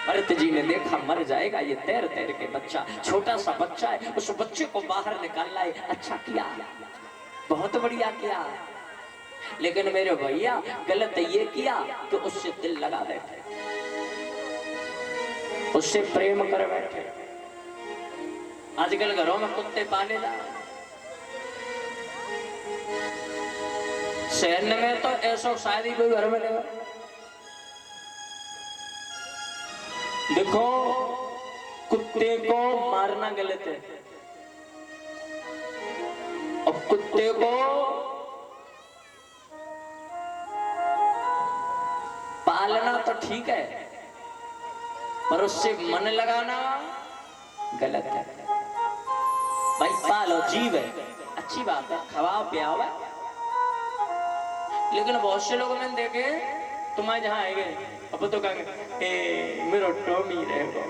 भरत जी ने देखा मर जाएगा ये तैर तैर के बच्चा, छोटा सा बच्चा है, उस बच्चे को बाहर निकाल लाए। अच्छा किया, बहुत बढ़िया किया, लेकिन मेरे भैया गलत ये किया कि उससे दिल लगा बैठे, उससे प्रेम कर बैठे। आजकल घरों में कुत्ते पाले जा, शहर में तो ऐसा शायद ही कोई घर में लेगा। देखो कुत्ते को मारना गलत है, और कुत्ते को पालना तो ठीक है, पर उससे मन लगाना गलत है। भाई पालो, जीव है, अच्छी बात है, खवाओ पियाओ है, लेकिन बहुत से लोग मैंने देखे तुम्हारे जहां आएंगे अब तो कहेंगे ए मेरो टॉमी रहेगा।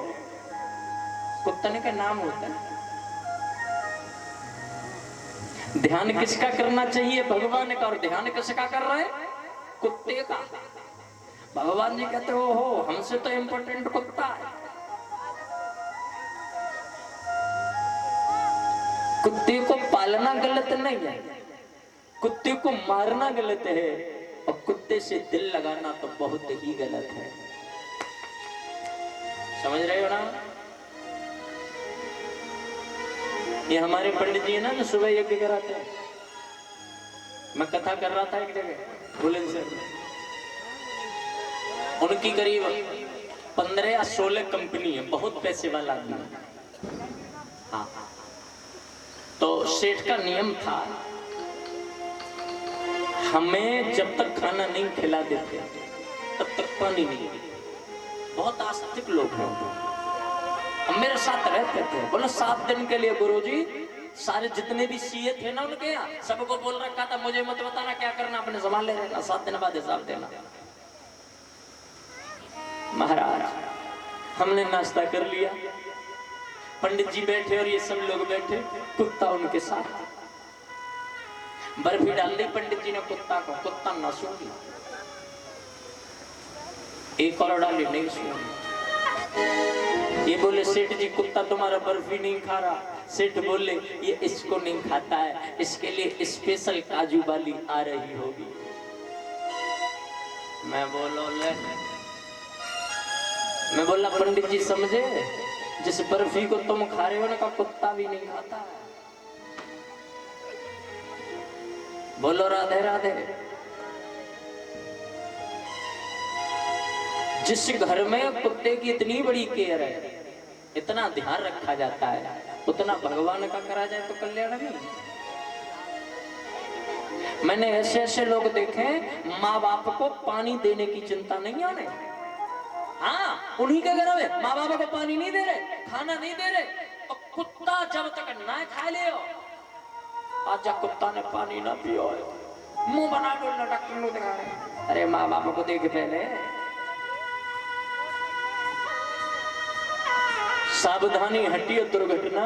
कुत्ता का नाम होता है। ध्यान किसका करना चाहिए? भगवान का। और ध्यान किसका कर रहे हैं? कुत्ते का। भगवान जी कहते हो हमसे तो इम्पोर्टेंट कुत्ता है। कुत्ते को पालना गलत नहीं है, कुत्ते को मारना गलत है, और कुत्ते से दिल लगाना तो बहुत ही गलत है। समझ रहे हो ना? ये हमारे पंडित जी है ना जो सुबह यज्ञ कराते हैं। मैं कथा कर रहा था एक जगह बुलंदशहर में, उनकी करीब 15 या 16 कंपनी है, बहुत पैसे वाला आदमी है। हाँ, तो सेठ का नियम था हमें जब तक खाना नहीं खिला देते तब तक पानी नहीं। बहुत आस्तिक लोग हैं, हम मेरे साथ रहते थे। बोलो 7 दिन के लिए गुरुजी सारे जितने भी सीए थे ना उनके यहाँ सबको बोल रखा था मुझे मत बताना क्या करना, अपने संभाल ले रहना, 7 दिन बाद हिसाब देना। महाराज हमने नाश्ता कर लिया, पंडित जी बैठे और ये सब लोग बैठे, कुत्ता उनके साथ। बर्फी डाल दी पंडित जी ने कुत्ता को, कुत्ता ना सूंघ, एक और डाली नहीं सूंघ। ये बोले सेठ जी कुत्ता तुम्हारा बर्फी नहीं खा रहा। सेठ बोले ये इसको नहीं खाता है, इसके लिए स्पेशल काजू वाली आ रही होगी। मैं बोला पंडित जी समझे, जिस बर्फी को तुम खा रहे हो ना का कुत्ता भी नहीं खाता है। बोलो राधे राधे। जिस घर में कुत्ते की इतनी बड़ी केयर है, इतना ध्यान रखा जाता है, उतना भगवान का करा जाए तो कल्याण नहीं। मैंने ऐसे ऐसे लोग देखे माँ बाप को पानी देने की चिंता नहीं है उन्हें। हाँ, उन्हीं के घर में माँ बाप को पानी नहीं दे रहे, खाना नहीं दे रहे, और कुत्ता जब तक ना खा ले आज कुत्ता ने पानी ना पियो, मुंह बना के लटक दिखा रहे। अरे माँ बाप को देख पहले। सावधानी हटियो दुर्घटना।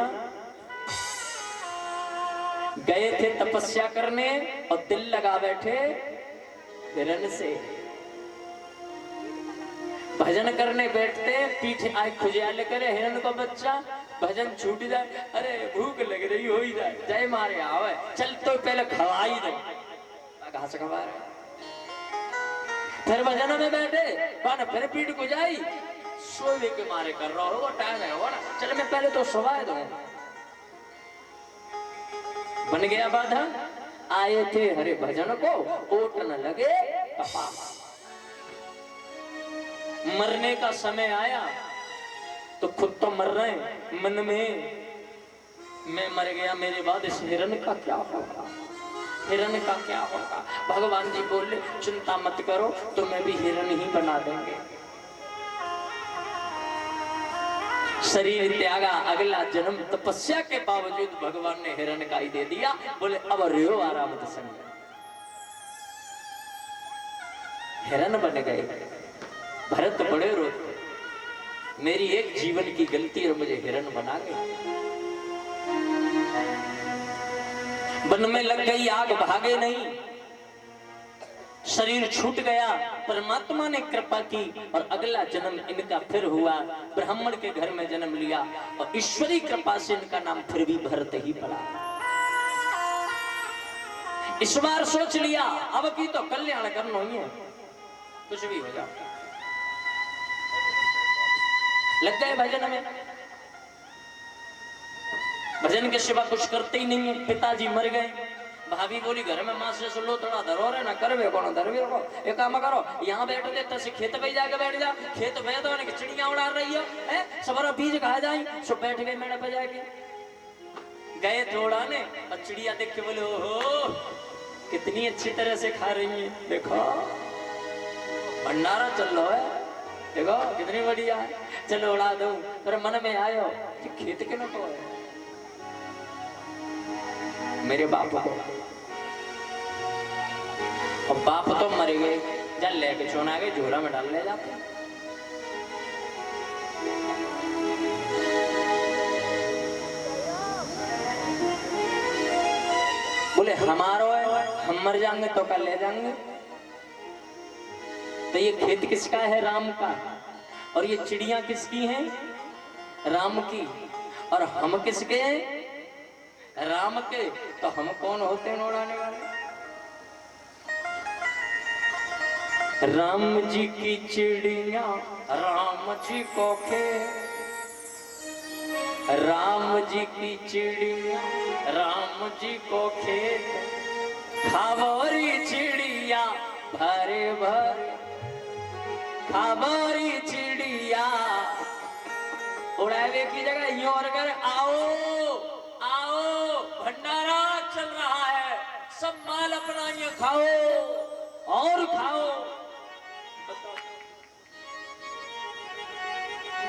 गए थे तपस्या करने और दिल लगा बैठे हिरण से। भजन करने बैठते पीठ आए खुजियाले करे हिरण को बच्चा, भजन छूट जाए, अरे भूख लग रही हो ही जाए, जय मारे आवे, चल तो पहले खवा ही दे, घास खवा रहे। फिर भजन में बैठे फिर पीठ खुजाई, सोए के मारे कर रहा होगा, टाइम है होगा ना, चल मैं पहले तो सोवा दूं। बन गया बाधा। आए थे हरे भजन को, ओट न लगे कपास। मरने का समय आया तो खुद तो मर रहे, मन में मैं मर गया, मेरे बाद इस हिरण का क्या होगा, हिरण का क्या होगा। भगवान जी बोले चिंता मत करो, तुम्हें भी हिरण ही बना देंगे। शरीर त्यागा, अगला जन्म तपस्या के बावजूद भगवान ने हिरण का ही दे दिया। बोले अब रियो आराम संग, हिरण बन गए। भरत बड़े रोते, मेरी एक जीवन की गलती और मुझे हिरण बना गई। वन में लग गई आग, भागे नहीं, शरीर छूट गया, परमात्मा ने कृपा की और अगला जन्म इनका फिर हुआ, ब्राह्मण के घर में जन्म लिया और ईश्वरी कृपा से इनका नाम फिर भी भरत ही पड़ा। इस बार सोच लिया अब की तो कल्याण करना ही है, कुछ भी हो जाओ। लग गए भजन में, भजन के सिवा कुछ करते ही नहीं है। पिताजी मर गए, भाभी बोली घर में मां से लो थोड़ा धरो रे ना करवे कौन धरवे को एक काम करो यहाँ बैठ दे तसे खेत पे जाके बैठ जा, खेत में तो ने चिड़िया उड़ा रही हो है सबरा बीज खा जाए, सो बैठ गए मेड़े पे जाके। गए थोड़ा ने और चिड़िया देख के बोले ओहो कितनी अच्छी तरह से खा रही है, देखो भंडारा चल रहा है, देखो कितनी बढ़िया है, चलो उड़ा दो। फिर मन में आयो कि खेत के न तो है मेरे बाप को, और बाप तो मर गए, जल लेके चोना गए झोरा में डाल ले जाते। बोले हमारो है हम मर जाएंगे तो कल ले जाएंगे। तो ये खेत किसका है? राम का। और ये चिड़िया किसकी हैं? राम की। और हम किसके हैं? राम के। तो हम कौन होते हैं उड़ाने वाले? राम जी की चिड़िया राम जी को खेत, राम जी की चिड़िया राम जी को खेत, खाबोरी चिड़िया भरे भरे, खाबोरी चिड़िया उड़ावे की जगह यूं और कर आओ आओ भंडारा चल रहा है, सब माल अपना ये खाओ और खाओ।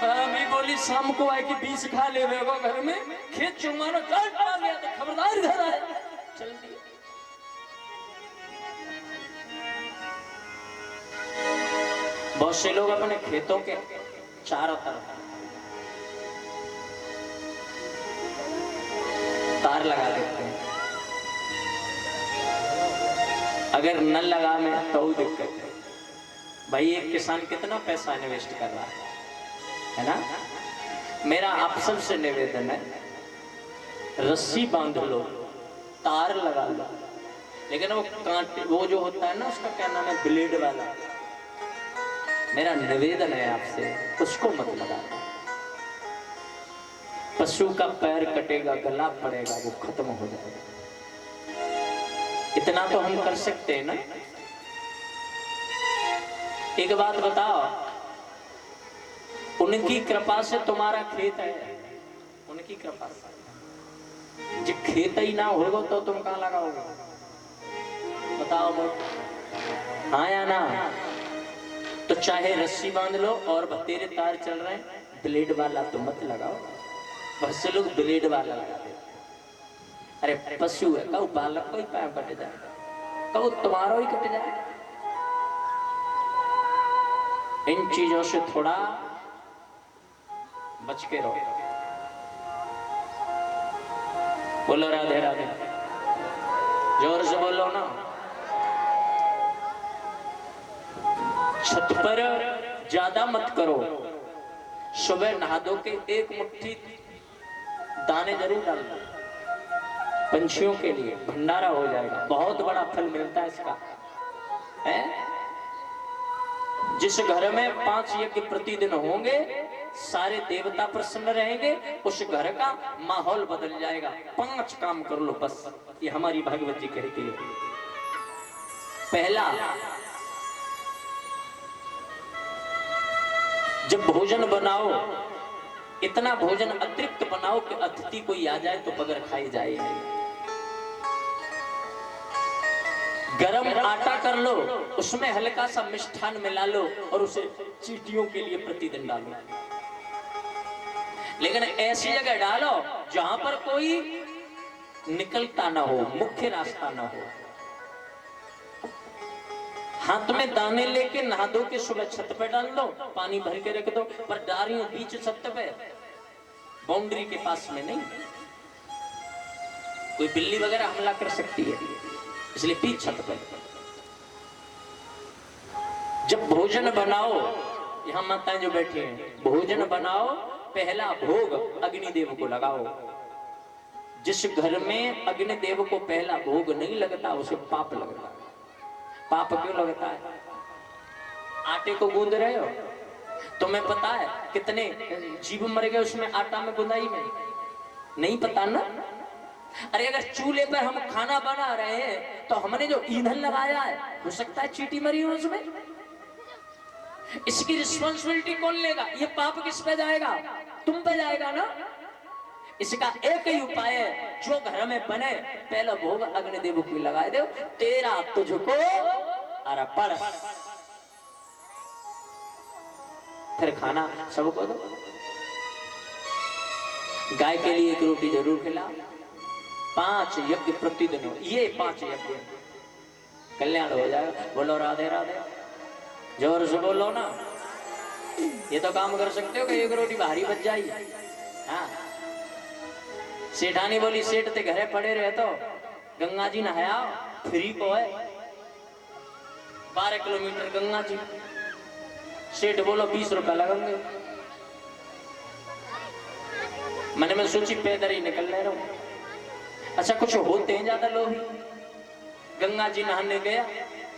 मैं बोली शाम को आए कि 20 खा ले घर में, खेत चुमानो चल आ गया तो खबरदार घर आए चल दिया। बहुत से लोग अपने खेतों के चारों तरफ तार लगा देते हैं, अगर न लगा में तो दिक्कत है। भाई एक किसान कितना पैसा इन्वेस्ट कर रहा है ना? मेरा आप सबसे निवेदन है रस्सी बांध लो, तार लगा लो, लेकिन वो कांटे वो जो होता है ना उसका क्या नाम है ब्लेड वाला, मेरा निवेदन है आपसे उसको मत लगा। पशु का पैर कटेगा गला पड़ेगा वो खत्म हो जाएगा। इतना तो हम कर सकते हैं ना। एक बात बताओ, उनकी कृपा से तुम्हारा खेत है, उनकी कृपा से। जब खेत ही ना होगा तो तुम कहां लगाओगे? बताओ मुझे, हाँ या ना? तो चाहे रस्सी बांध लो और बतेरे तार चल रहे हैं, ब्लेड वाला तो मत लगाओ। बहुत से लोग ब्लेड वाला लगा देते। अरे पशु है, कहो बालक को ही पैर कट जाए, कहो तुम्हारा ही कट जाए। इन चीजों से थोड़ा बच के रहो। बोलो राधे राधे, जोर से बोलो ना। छत पर ज्यादा मत करो, सुबह नहा धो के एक मुट्ठी दाने जरूर डालना, पंछियों के लिए भंडारा हो जाएगा, बहुत बड़ा फल मिलता है इसका है? जिस घर में 5 यज्ञ प्रतिदिन होंगे, सारे देवता प्रसन्न रहेंगे, उस घर का माहौल बदल जाएगा। 5 काम कर लो बस, ये हमारी भागवत जी कहती है। पहला, जब भोजन बनाओ इतना भोजन अतिरिक्त बनाओ कि अतिथि कोई आ जाए तो बगैर खाई जाए। गरम आटा कर लो, उसमें हल्का सा मिष्ठान मिला लो और उसे चींटियों के लिए प्रतिदिन डालो। लेकिन ऐसी जगह डालो जहां पर कोई निकलता ना हो, मुख्य रास्ता ना हो। हाथ में दाने लेके नहा धो के सुबह छत पे डाल दो, पानी भर के रख दो, पर डारियों बीच छत पे, बाउंड्री के पास में नहीं। कोई बिल्ली वगैरह हमला कर सकती है, इसलिए बीच छत पे। जब भोजन बनाओ, यहाँ माताएं जो बैठी हैं, भोजन बनाओ, पहला भोग अग्निदेव को लगाओ। जिस घर में अग्निदेव को पहला भोग नहीं लगता उसे पाप लगता है। पाप क्यों लगता है? आटे को गूंद रहे हो, तुम्हें पता है कितने जीव मर गए उसमें, आटा में गुंदाई में? नहीं पता ना। अरे अगर चूल्हे पर हम खाना बना रहे हैं तो हमने जो ईंधन लगाया है, हो सकता है चींटी मरी हो उसमें। इसकी रिस्पॉन्सिबिलिटी कौन लेगा? ये पाप किस पे जाएगा? तुम पे जाएगा ना। इसका एक ही उपाय है, जो घर में बने पहला भोग अग्निदेव को लगाए दो, तेरा तुझको अर्पण, फिर खाना सबको दो। गाय के लिए एक रोटी जरूर खिलाओ। 5 यज्ञ प्रतिदिन हो, ये 5 यज्ञ कल्याण हो जाएगा। बोलो राधे राधे, जोर से बोलो ना। ये तो काम कर सकते हो कि एक रोटी भारी बच जाएगी। हाँ, सेठानी बोली सेठ ते घरे पड़े रहे तो गंगा जी नहाया फ्री को है, 12 किलोमीटर गंगा जी। सेठ बोलो 20 रुपया लगेंगे। मैंने मैं सोची पैदल ही निकल रहा हूं। अच्छा कुछ होते हैं ज्यादा लोग। गंगा जी नहाने गया,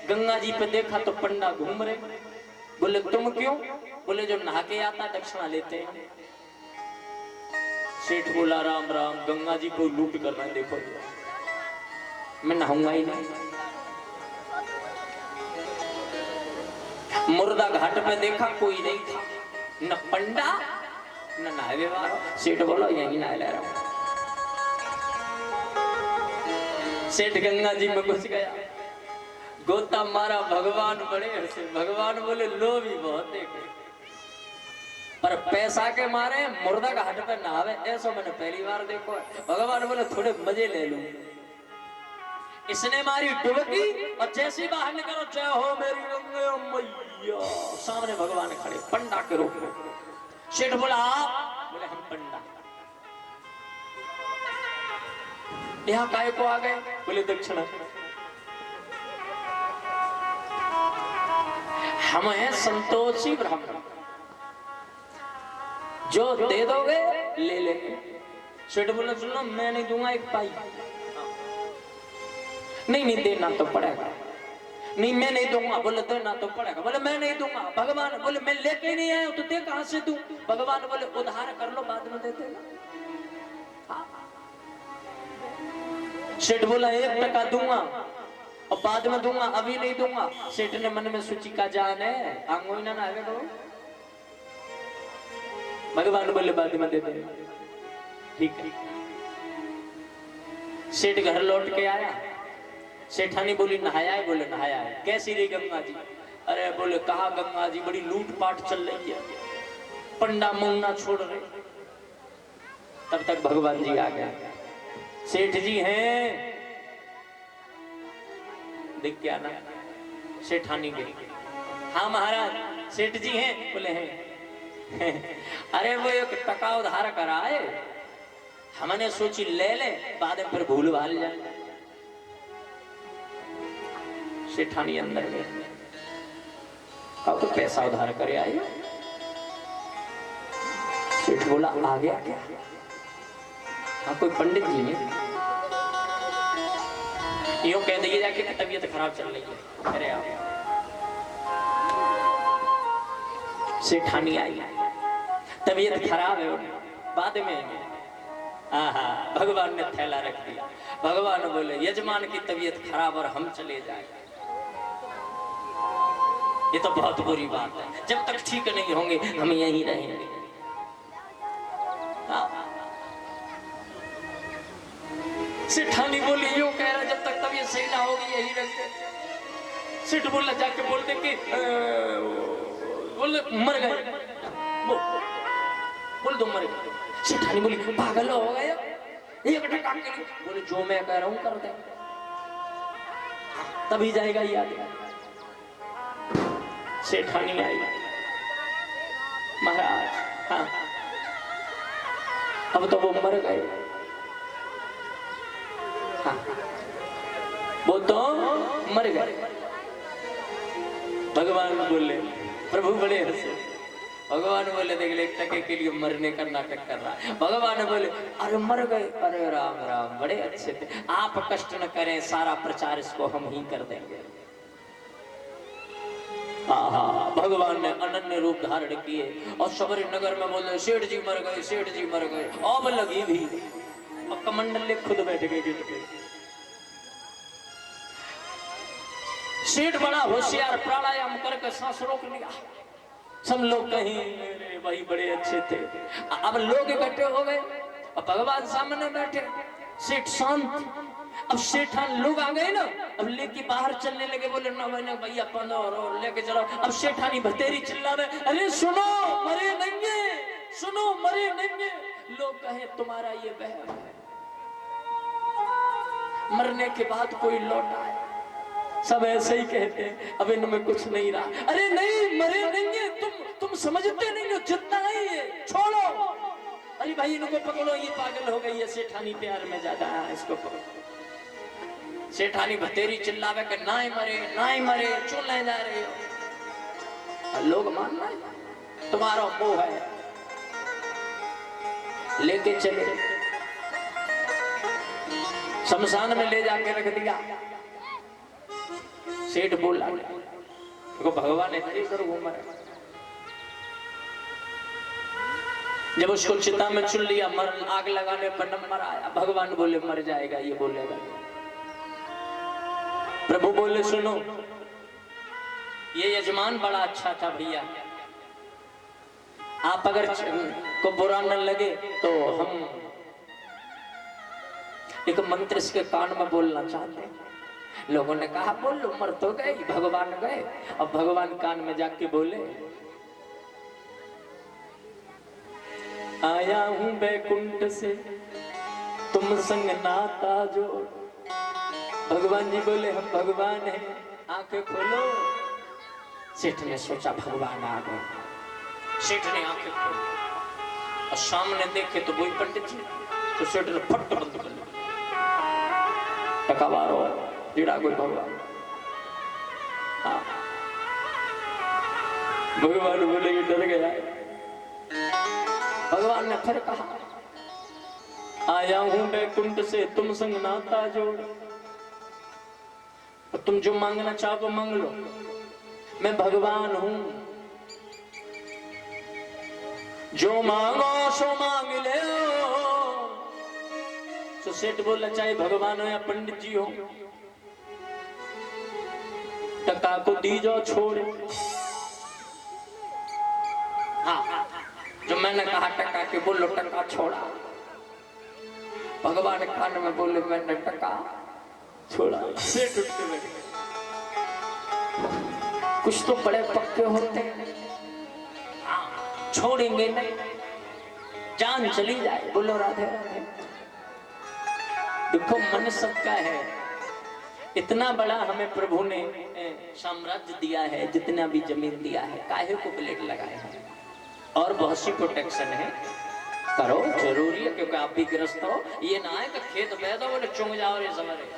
गंगा जी पे देखा तो पंडा घूम रहे। बोले तुम क्यों? बोले जो नहा के आता दक्षिणा लेते हैं। सेठ बोला राम राम, गंगा जी को लूट कर रहे हैं, देखो मैं नहाऊंगा ही नहीं। मुर्दा घाट पे देखा कोई नहीं था, न पंडा न नहावे वाला। सेठ बोलो यही नहा ले रहा हूं। सेठ गंगा जी में घुस गया, गोता मारा, भगवान बड़े हंसे। भगवान बोले लो भी बहुत देखे, पर पैसा के मारे मुर्दा घाट पे नहावे ऐसा मैंने पहली बार देखो है। भगवान बोले थोड़े मजे ले लूं। इसने मारी डुबकी और जैसे ही बाहर निकलो, जय हो मेरी गंगे मैया, सामने भगवान खड़े पंडा के रूप में। सेठ बोला आप? बोले हम पंडा। यहाँ काय को आ गए? बोले दक्षिणा। हम हैं संतोषी ब्राह्मण, जो दे दोगे ले लेंगे। सेठ बोले सुनो मैं नहीं दूंगा एक पाई। नहीं नहीं देना तो पड़ेगा। नहीं मैं नहीं दूंगा। बोले देना तो पड़ेगा। बोले मैं नहीं दूंगा। भगवान बोले मैं लेके नहीं आया तो दे कहां से दूं? भगवान बोले उधार कर लो बाद में दे देना। सेठ बोला 1 टका दूंगा और बाद में दूंगा, अभी नहीं दूंगा। सेठ ने मन में सोची का जान है आंगो ही ना आगे करो। भगवान बोले बाद में दे देना। ठीक है। सेठ घर लौट के आया। सेठानी बोली नहाया है? बोले नहाया है। कैसी रही गंगा जी? अरे बोले कहा गंगा जी बड़ी लूटपाट चल रही है, पंडा मुंगना छोड़ रहे। तब तक भगवान जी आ गए। सेठ जी हैं? देख के आना। सेठानी गई, हाँ महाराज सेठ जी हैं? बोले हैं। अरे वो 1 टका उधार कराए, हमने सोची ले ले बाद में फिर भूल भाल जाए। सेठानी अंदर गए, कहा तो पैसा उधार करे आए। सेठ बोला आ गया क्या? हाँ कोई पंडित जी ने यूं कह दिए जाके कि तबीयत खराब चल रही है। अरे आप सेठानी आई, तबीयत खराब है बाद में। भगवान ने थैला रख दिया। भगवान बोले यजमान की तबीयत खराब और हम चले जाए, ये तो बहुत बुरी बात है। जब तक ठीक नहीं होंगे हम यहीं रहेंगे। सेठानी बोली यूं कह रहा जब तक तबीयत सही ना होगी यहीं रहेंगे। सेठ बोला जाके बोल दे कि बोले मर गए, बोल दो मर गए। सेठानी बोली पागल हो गए 1 टका के लिए? बोले जो मैं कह रहा हूं कर दे, तभी जाएगा याद। सेठानी आई, महाराज हाँ अब तो वो मर गए। हाँ वो तो मर गए। भगवान बोले, प्रभु बड़े हंसे। भगवान बोले देख ले, 1 टके के लिए मरने का नाटक कर रहा है। भगवान बोले अरे मर गए, अरे राम राम बड़े अच्छे थे, आप कष्ट न करें, सारा प्रचार इसको हम ही कर देंगे। भगवान ने अनन्य रूप धारण किए और सबरी नगर में बोले सेठ जी मर गए, सेठ जी मर गए। अब लगी भी और कमंडल खुद बैठ गए गेट पे। सेठ बड़ा होशियार, प्राणायाम करके सांस रोक लिया। सब लोग कहीं वही बड़े अच्छे थे। अब लोग इकट्ठे हो गए और भगवान सामने बैठे, सेठ शांत। अब सेठान लोग आ गए ना, अब लेके बाहर चलने लगे। बोले ना मैंने भैया 15 और लेके चलो। अब सेठानी भतेरी चिल्ला रहे, अरे सुनो मरे नहीं, सुनो मरे नहीं। लोग कहे तुम्हारा ये बहम है, मरने के बाद कोई लौट आए। सब ऐसे ही कहते हैं, अब इनमें कुछ नहीं रहा। अरे नहीं मरे नहीं है, तुम समझते नहीं हो, जितना ही है छोड़ो। अरे भाई इनको पकड़ो, ये पागल हो गई है, सेठानी प्यार में ज्यादा है, इसको पकड़ो। सेठानी भतेरी चिल्लावे कि ना ही मरे, ना ही मरे, क्यों ले जा रहे हो। लोग मान रहे तुम्हारा मोह है, लेके चले शमशान में ले जाके रख दिया। सेठ बोला देखो भगवान इधर उधर घूम रहे। जब उसको चिता में चुन लिया, मर आग लगाने पर नंबर आया। भगवान बोले मर जाएगा, ये बोलेगा। प्रभु बोले सुनो, ये यजमान बड़ा अच्छा था भैया, आप अगर को बुरा न लगे तो हम एक मंत्र इसके कान में बोलना चाहते हैं। लोगों ने कहा बोल लो, मर तो गए, भगवान गए। अब भगवान कान में जाके बोले, आया हूं बैकुंठ से तुम संग नाता जोड़। भगवान जी बोले हम भगवान हैं, आंखें खोलो। सेठ ने सोचा भगवान आ गए। सेठ ने आंखें खोली और सामने देखे तो वही पंडित जी। तो सेठ ने फट बंद कर लिया। टकावारो जीड़ा कोई भगवान। हाँ भगवान बोले कि डर गया। भगवान ने फिर कहा, आया हूं बैकुंठ से तुम संग नाता जोड़। तुम जो मांगना चाहो मांग लो, मैं भगवान हूं, जो मांगो सो मांग ले। तो सेठ बोला चाहे भगवान हो या पंडित जी हो, टका को दीजो छोड़े। हाँ जो मैंने कहा टका के बोलो, टका छोड़ा। भगवान कान में बोले मैंने टका छोड़ा। सेठ उठ के बैठ गए। कुछ तो बड़े पक्के होते हैं, छोड़ेंगे नहीं, जान चली जाए। बोलो राधे राधे। देखो मन सबका है, इतना बड़ा हमें प्रभु ने साम्राज्य दिया है, जितना भी जमीन दिया है, काहे को ब्लेड लगाए हैं। और बहुत सी प्रोटेक्शन है, करो जरूरी है, क्योंकि आप भी ग्रस्त हो। ये ना है कि खेत बह दो बोले चुंग जाओ रे सवरे।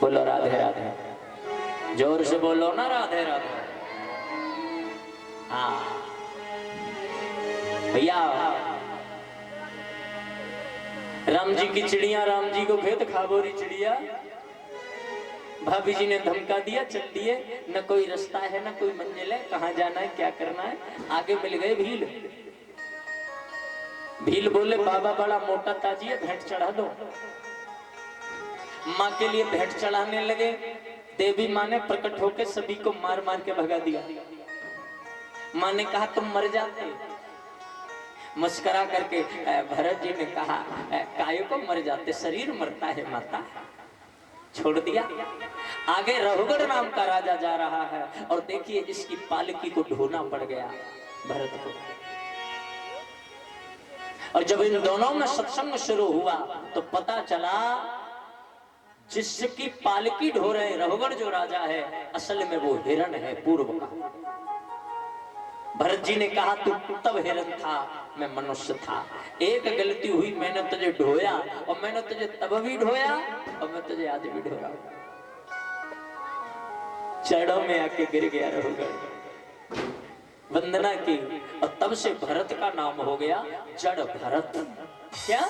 बोलो राधे राधे, जोर से बोलो ना राधे राधे। हाँ भैया, राम जी की चिड़िया राम जी को खेत खाबोरी चिड़िया। भाभी जी ने धमका दिया, चल दिए, न कोई रास्ता है न कोई मंजिल है, कहाँ जाना है क्या करना है। आगे मिल गए भील। भील बोले बाबा बड़ा मोटा ताजी है, भेंट चढ़ा दो। माँ के लिए भेंट चढ़ाने लगे। देवी माँ ने प्रकट होकर सभी को मार मार के भगा दिया। माँ ने कहा तुम मर जाते। मस्करा करके भरत जी ने कहा काहे को मर जाते, शरीर मरता है माता। छोड़ दिया। आगे रघुगढ़ नाम का राजा जा रहा है और देखिए इसकी पालकी को ढोना पड़ गया भरत को। और जब इन दोनों में सत्संग शुरू हुआ तो पता चला जिसकी पालकी ढो रहे रघुगढ़ जो राजा है, असल में वो हिरण है पूर्व का। भरत जी ने कहा तू तब हिरण था, मैं मनुष्य था। एक गलती हुई, मैंने तुझे ढोया और मैंने तुझे तब भी ढोया और मैं तुझे आज भी ढो रहा हूं। चरणों में आके गिर गया रहोगा, वंदना की, और तब से भरत का नाम हो गया जड़ भरत। क्या?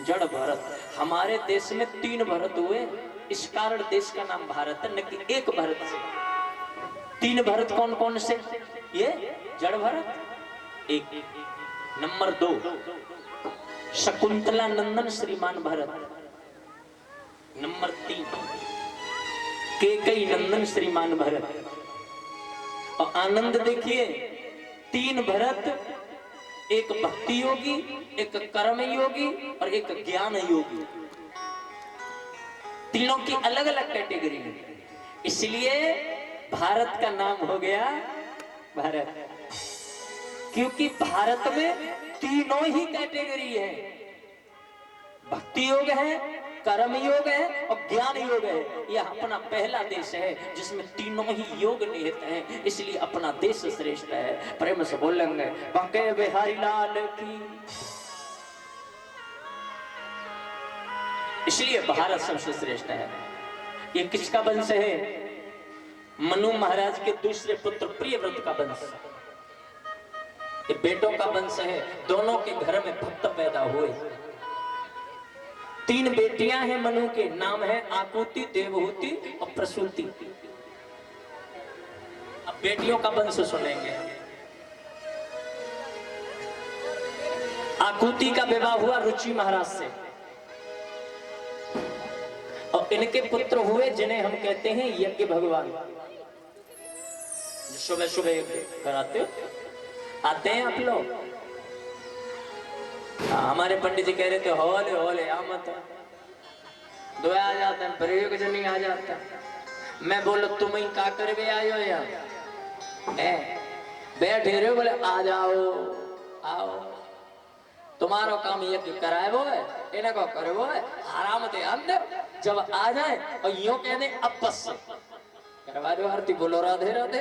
जड़ भरत। हमारे देश में 3 भरत हुए, इस कारण देश का नाम भारत है, न कि एक भरत से। 3 भरत कौन कौन से? ये जड़ भरत एक। नंबर 2 शकुंतला नंदन श्रीमान भरत। नंबर 3 केकई नंदन श्रीमान भरत। और आनंद देखिए, 3 भरत, एक भक्ति योगी, एक कर्म योगी और एक ज्ञान योगी। तीनों की अलग अलग कैटेगरी है, इसलिए भारत का नाम हो गया भारत, क्योंकि भारत में तीनों ही कैटेगरी है, भक्ति योग है, कर्म योग है और ज्ञान योग है। यह अपना पहला देश है जिसमें तीनों ही योग निहित हैं, इसलिए अपना देश श्रेष्ठ है। प्रेम से बोलेंगे बांके बिहारी लाल की। इसलिए भारत सबसे श्रेष्ठ है। ये किसका वंश है? मनु महाराज के दूसरे पुत्र प्रियव्रत का वंश, ये बेटों का वंश है। दोनों के घर में भक्त पैदा हुए। 3 बेटियां हैं मनु के, नाम है आकुति, देवहूति और प्रसूति। अब बेटियों का वंश सुनेंगे। आकुति का विवाह हुआ रुचि महाराज से, और इनके पुत्र हुए जिन्हें हम कहते हैं यज्ञ भगवान। सुबह सुबह कराते हो, आते हैं आप लोग? हमारे पंडित जी कह रहे थे होले होले आ मत, 2 आ जाते हैं, प्रयोग जनी आ जाता है। मैं बोलो तुम ही का कर भी आयो यार, बैठे रहे, बोले आ जाओ आओ, तुम्हारा काम यज्ञ कराए वो है, इन्हें को करे वो है, आराम दे अंदर। जब आ जाए और यूं कह दे अब बस करवा दो आरती, बोलो राधे राधे।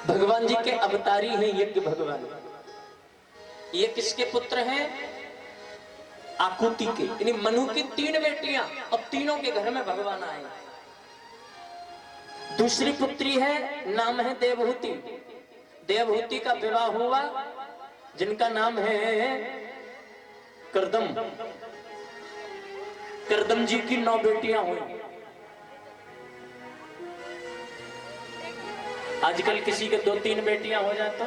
भगवान जी के अवतारी हैं यज्ञ भगवान। ये किसके पुत्र हैं? आकुति के, यानी मनु की 3 बेटियां और तीनों के घर में भगवान आए। दूसरी पुत्री है, नाम है देवहूति। देवहूति का विवाह हुआ जिनका नाम है करदम। करदम जी की 9 बेटियां हुई। आजकल किसी के 2-3 बेटियां हो जाए तो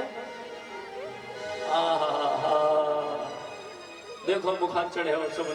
देखो बुखार चढ़े हो सब।